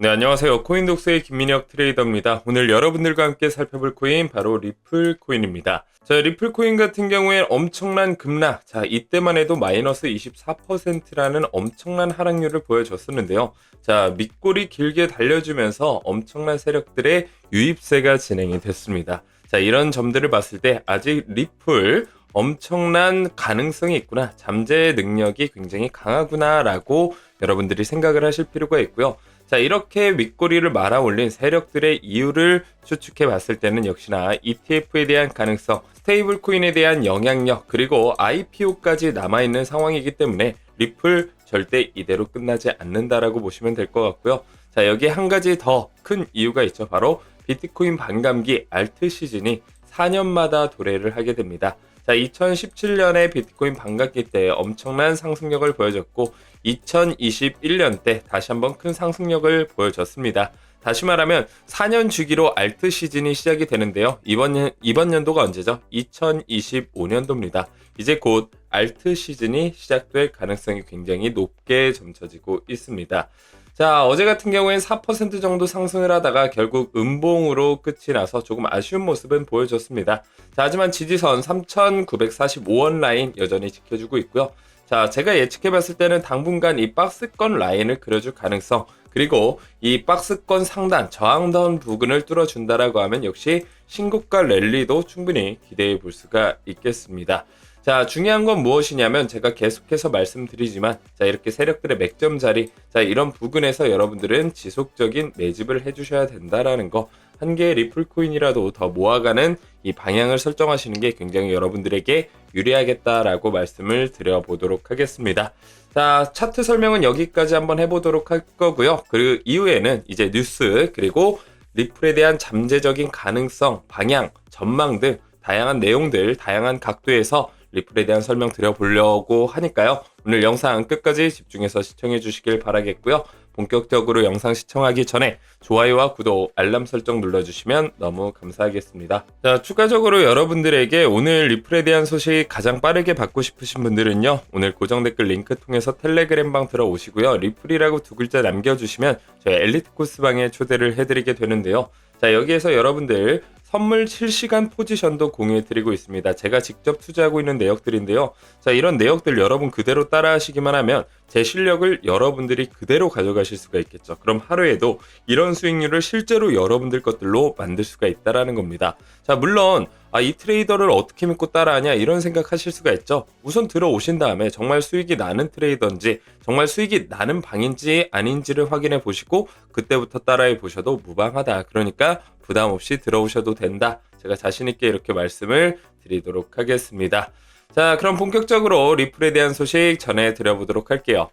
네, 안녕하세요. 코인독스의 김민혁 트레이더입니다. 오늘 여러분들과 함께 살펴볼 코인 바로 리플 코인입니다. 자, 리플 코인 같은 경우에 엄청난 급락. 자, 이때만 해도 마이너스 24%라는 엄청난 하락률을 보여줬었는데요. 자, 밑골이 길게 달려주면서 엄청난 세력들의 유입세가 진행이 됐습니다. 자, 이런 점들을 봤을 때 아직 리플 엄청난 가능성이 있구나. 잠재 능력이 굉장히 강하구나라고 여러분들이 생각을 하실 필요가 있고요. 자, 이렇게 윗꼬리를 말아 올린 세력들의 이유를 추측해 봤을 때는 역시나 ETF에 대한 가능성, 스테이블 코인에 대한 영향력, 그리고 IPO까지 남아있는 상황이기 때문에 리플 절대 이대로 끝나지 않는다라고 보시면 될 것 같고요. 자, 여기에 한 가지 더 큰 이유가 있죠. 바로 비트코인 반감기 알트 시즌이 4년마다 도래를 하게 됩니다. 자, 2017년에 비트코인 반갑기 때 엄청난 상승력을 보여줬고 2021년 때 다시 한번 큰 상승력을 보여줬습니다. 다시 말하면 4년 주기로 알트 시즌이 시작이 되는데요. 이번 연도가 언제죠? 2025년도입니다. 이제 곧 알트 시즌이 시작될 가능성이 굉장히 높게 점쳐지고 있습니다. 자, 어제 같은 경우엔 4% 정도 상승을 하다가 결국 음봉으로 끝이 나서 조금 아쉬운 모습은 보여줬습니다. 자, 하지만 지지선 3,945원 라인 여전히 지켜주고 있고요. 자, 제가 예측해봤을 때는 당분간 이 박스권 라인을 그려줄 가능성, 그리고 이 박스권 상단 저항선 부근을 뚫어준다라고 하면 역시 신고가 랠리도 충분히 기대해 볼 수가 있겠습니다. 자, 중요한 건 무엇이냐면 제가 계속해서 말씀드리지만 자, 이렇게 세력들의 맥점 자리, 자, 이런 부근에서 여러분들은 지속적인 매집을 해주셔야 된다라는 거, 한 개의 리플 코인이라도 더 모아가는 이 방향을 설정하시는 게 굉장히 여러분들에게 유리하겠다라고 말씀을 드려보도록 하겠습니다. 자, 차트 설명은 여기까지 한번 해보도록 할 거고요. 그리고 이후에는 이제 뉴스, 그리고 리플에 대한 잠재적인 가능성, 방향, 전망 등 다양한 내용들, 다양한 각도에서 리플에 대한 설명 드려보려고 하니까요. 오늘 영상 끝까지 집중해서 시청해 주시길 바라겠고요. 본격적으로 영상 시청하기 전에 좋아요와 구독, 알람 설정 눌러주시면 너무 감사하겠습니다. 자, 추가적으로 여러분들에게 오늘 리플에 대한 소식 가장 빠르게 받고 싶으신 분들은요. 오늘 고정 댓글 링크 통해서 텔레그램방 들어오시고요. 리플이라고 두 글자 남겨주시면 저희 엘리트 코스방에 초대를 해드리게 되는데요. 자, 여기에서 여러분들 선물 실시간 포지션도 공유해드리고 있습니다. 제가 직접 투자하고 있는 내역들인데요. 자, 이런 내역들 여러분 그대로 따라하시기만 하면 제 실력을 여러분들이 그대로 가져가실 수가 있겠죠. 그럼 하루에도 이런 수익률을 실제로 여러분들 것들로 만들 수가 있다라는 겁니다. 자, 물론 이 트레이더를 어떻게 믿고 따라하냐 이런 생각하실 수가 있죠. 우선 들어오신 다음에 정말 수익이 나는 트레이더인지 정말 수익이 나는 방인지 아닌지를 확인해 보시고 그때부터 따라해 보셔도 무방하다. 그러니까 부담 없이 들어오셔도 된다. 제가 자신 있게 이렇게 말씀을 드리도록 하겠습니다. 자, 그럼 본격적으로 리플에 대한 소식 전해드려 보도록 할게요.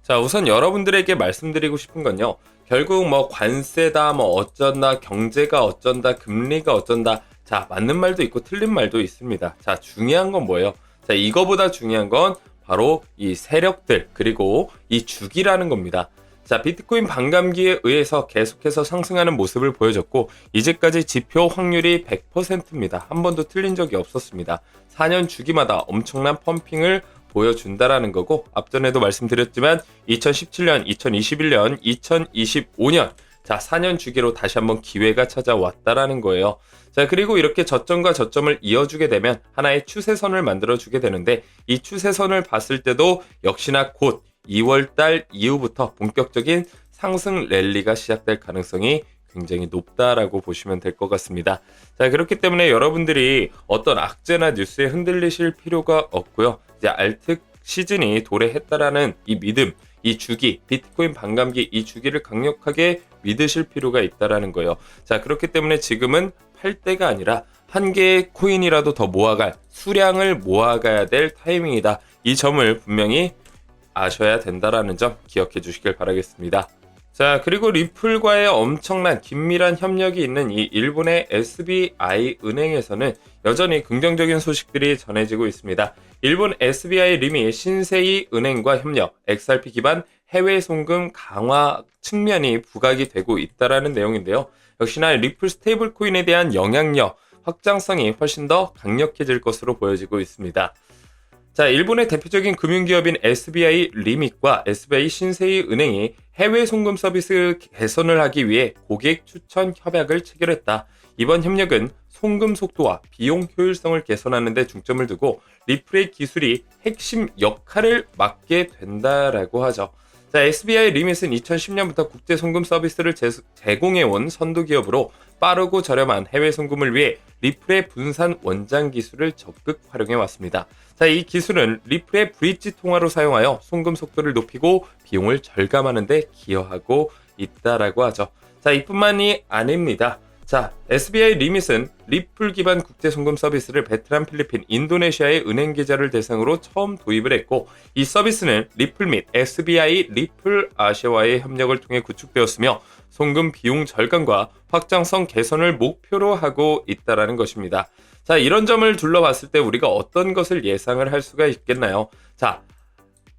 자, 우선 여러분들에게 말씀드리고 싶은 건요. 결국 뭐 관세다, 뭐 어쩐다, 경제가 어쩐다, 금리가 어쩐다. 자, 맞는 말도 있고 틀린 말도 있습니다. 자, 중요한 건 뭐예요? 자, 이거보다 중요한 건 바로 이 세력들, 그리고 이 주기라는 겁니다. 자, 비트코인 반감기에 의해서 계속해서 상승하는 모습을 보여줬고 이제까지 지표 확률이 100%입니다. 한 번도 틀린 적이 없었습니다. 4년 주기마다 엄청난 펌핑을 보여준다라는 거고 앞전에도 말씀드렸지만 2017년, 2021년, 2025년 자, 4년 주기로 다시 한번 기회가 찾아왔다라는 거예요. 자, 그리고 이렇게 저점과 저점을 이어주게 되면 하나의 추세선을 만들어주게 되는데 이 추세선을 봤을 때도 역시나 곧 2월달 이후부터 본격적인 상승 랠리가 시작될 가능성이 굉장히 높다라고 보시면 될 것 같습니다. 자, 그렇기 때문에 여러분들이 어떤 악재나 뉴스에 흔들리실 필요가 없고요. 이제 알트 시즌이 도래했다라는 이 믿음, 이 주기, 비트코인 반감기 이 주기를 강력하게 믿으실 필요가 있다라는 거예요. 자, 그렇기 때문에 지금은 팔 때가 아니라 한 개의 코인이라도 더 모아갈 수량을 모아가야 될 타이밍이다. 이 점을 분명히 아셔야 된다라는 점 기억해 주시길 바라겠습니다. 자, 그리고 리플과의 엄청난 긴밀한 협력이 있는 이 일본의 SBI 은행에서는 여전히 긍정적인 소식들이 전해지고 있습니다. 일본 SBI 림이 신세이 은행과 협력, XRP 기반 해외 송금 강화 측면이 부각이 되고 있다라는 내용인데요. 역시나 리플 스테이블 코인에 대한 영향력, 확장성이 훨씬 더 강력해질 것으로 보여지고 있습니다. 자, 일본의 대표적인 금융기업인 SBI 리밋과 SBI 신세이 은행이 해외 송금 서비스 개선을 하기 위해 고객 추천 협약을 체결했다. 이번 협력은 송금 속도와 비용 효율성을 개선하는 데 중점을 두고 리플의 기술이 핵심 역할을 맡게 된다라고 하죠. 자, SBI 리밋은 2010년부터 국제 송금 서비스를 제공해온 선도 기업으로 빠르고 저렴한 해외 송금을 위해 리플의 분산 원장 기술을 적극 활용해 왔습니다. 자, 이 기술은 리플의 브릿지 통화로 사용하여 송금 속도를 높이고 비용을 절감하는 데 기여하고 있다라고 하죠. 자, 이뿐만이 아닙니다. 자, SBI 리밋은 리플 기반 국제 송금 서비스를 베트남, 필리핀, 인도네시아의 은행 계좌를 대상으로 처음 도입을 했고, 이 서비스는 리플 및 SBI 리플 아시아와의 협력을 통해 구축되었으며 송금 비용 절감과 확장성 개선을 목표로 하고 있다라는 것입니다. 자, 이런 점을 둘러봤을 때 우리가 어떤 것을 예상을 할 수가 있겠나요? 자,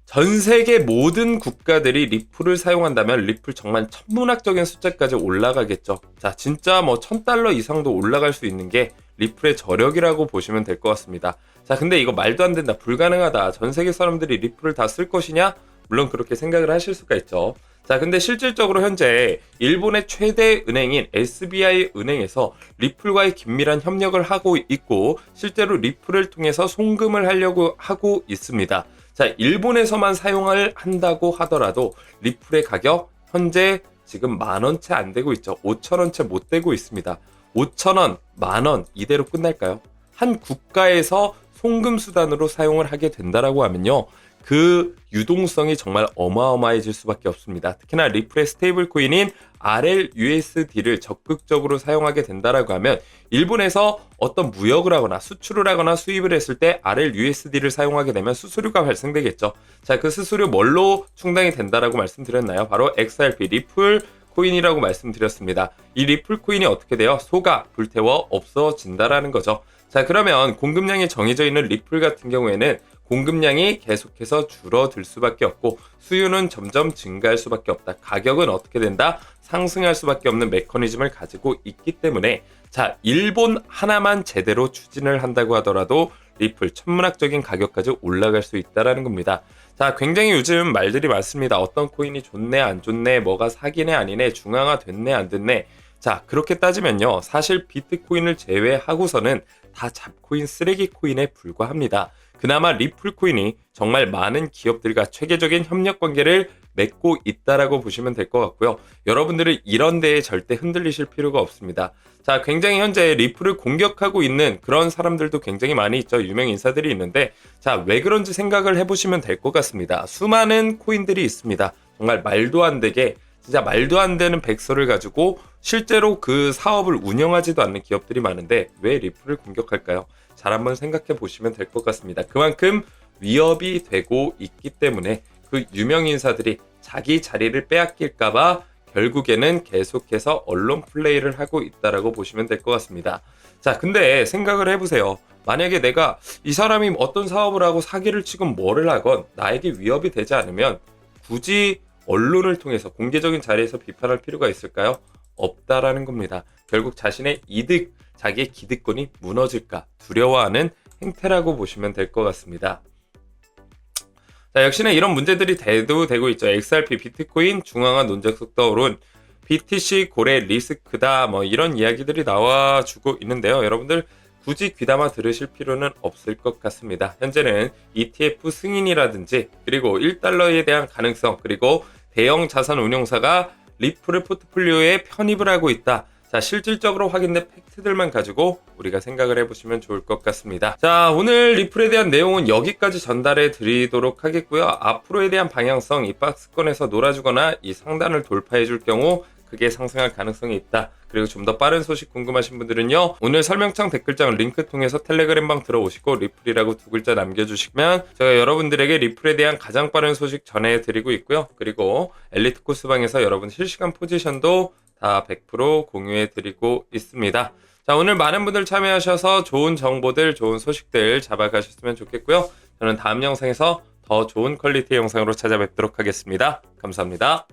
전 세계 모든 국가들이 리플을 사용한다면 리플 정말 천문학적인 숫자까지 올라가겠죠. 자, 진짜 뭐 $1000 이상도 올라갈 수 있는 게 리플의 저력이라고 보시면 될 것 같습니다. 자, 근데 이거 말도 안 된다, 불가능하다, 전 세계 사람들이 리플을 다 쓸 것이냐? 물론 그렇게 생각을 하실 수가 있죠. 자, 근데 실질적으로 현재 일본의 최대 은행인 SBI 은행에서 리플과의 긴밀한 협력을 하고 있고, 실제로 리플을 통해서 송금을 하려고 하고 있습니다. 자, 일본에서만 사용을 한다고 하더라도 리플의 가격 현재 지금 10,000원 채 안 되고 있죠. 5,000원 채 못 되고 있습니다. 5,000원, 10,000원 이대로 끝날까요? 한 국가에서 송금 수단으로 사용을 하게 된다라고 하면요, 그 유동성이 정말 어마어마해질 수밖에 없습니다. 특히나 리플의 스테이블 코인인 RLUSD를 적극적으로 사용하게 된다라고 하면 일본에서 어떤 무역을 하거나 수출을 하거나 수입을 했을 때 RLUSD를 사용하게 되면 수수료가 발생되겠죠. 자, 그 수수료 뭘로 충당이 된다라고 말씀드렸나요? 바로 XRP 리플 코인이라고 말씀드렸습니다. 이 리플 코인이 어떻게 돼요? 속아 불태워 없어진다라는 거죠. 자, 그러면 공급량이 정해져 있는 리플 같은 경우에는 공급량이 계속해서 줄어들 수밖에 없고 수요는 점점 증가할 수밖에 없다. 가격은 어떻게 된다? 상승할 수밖에 없는 메커니즘을 가지고 있기 때문에, 자, 일본 하나만 제대로 추진을 한다고 하더라도 리플 천문학적인 가격까지 올라갈 수 있다라는 겁니다. 자, 굉장히 요즘 말들이 많습니다. 어떤 코인이 좋네 안 좋네, 뭐가 사기네 아니네, 중앙화 됐네 안 됐네. 자, 그렇게 따지면요, 사실 비트코인을 제외하고서는 다 잡코인, 쓰레기 코인에 불과합니다. 그나마 리플 코인이 정말 많은 기업들과 체계적인 협력 관계를 맺고 있다라고 보시면 될 것 같고요. 여러분들은 이런 데에 절대 흔들리실 필요가 없습니다. 자, 굉장히 현재 리플을 공격하고 있는 그런 사람들도 굉장히 많이 있죠. 유명 인사들이 있는데, 자, 왜 그런지 생각을 해보시면 될 것 같습니다. 수많은 코인들이 있습니다. 정말 말도 안 되게, 진짜 말도 안 되는 백서를 가지고 실제로 그 사업을 운영하지도 않는 기업들이 많은데 왜 리플을 공격할까요? 잘 한번 생각해 보시면 될 것 같습니다. 그만큼 위협이 되고 있기 때문에 그 유명 인사들이 자기 자리를 빼앗길까봐 결국에는 계속해서 언론 플레이를 하고 있다라고 보시면 될 것 같습니다. 자, 근데 생각을 해보세요. 만약에 내가 이 사람이 어떤 사업을 하고 사기를 치건 뭐를 하건 나에게 위협이 되지 않으면 굳이 언론을 통해서 공개적인 자리에서 비판할 필요가 있을까요? 없다라는 겁니다. 결국 자신의 이득, 자기의 기득권이 무너질까 두려워하는 행태라고 보시면 될 것 같습니다. 자, 역시나 이런 문제들이 대두되고 있죠. XRP, 비트코인, 중앙화 논쟁 속도 오른, BTC 고래 리스크다, 뭐 이런 이야기들이 나와주고 있는데요. 여러분들 굳이 귀담아 들으실 필요는 없을 것 같습니다. 현재는 ETF 승인이라든지 그리고 1달러에 대한 가능성, 그리고 대형 자산 운용사가 리플을 포트폴리오에 편입을 하고 있다. 자, 실질적으로 확인된 팩트들만 가지고 우리가 생각을 해보시면 좋을 것 같습니다. 자, 오늘 리플에 대한 내용은 여기까지 전달해 드리도록 하겠고요. 앞으로에 대한 방향성, 이 박스권에서 놀아주거나 이 상단을 돌파해 줄 경우 크게 상승할 가능성이 있다. 그리고 좀 더 빠른 소식 궁금하신 분들은요, 오늘 설명창 댓글장 링크 통해서 텔레그램방 들어오시고 리플이라고 2글자 남겨주시면 제가 여러분들에게 리플에 대한 가장 빠른 소식 전해드리고 있고요. 그리고 엘리트 코스방에서 여러분 실시간 포지션도 다 100% 공유해드리고 있습니다. 자, 오늘 많은 분들 참여하셔서 좋은 정보들, 좋은 소식들 잡아가셨으면 좋겠고요. 저는 다음 영상에서 더 좋은 퀄리티의 영상으로 찾아뵙도록 하겠습니다. 감사합니다.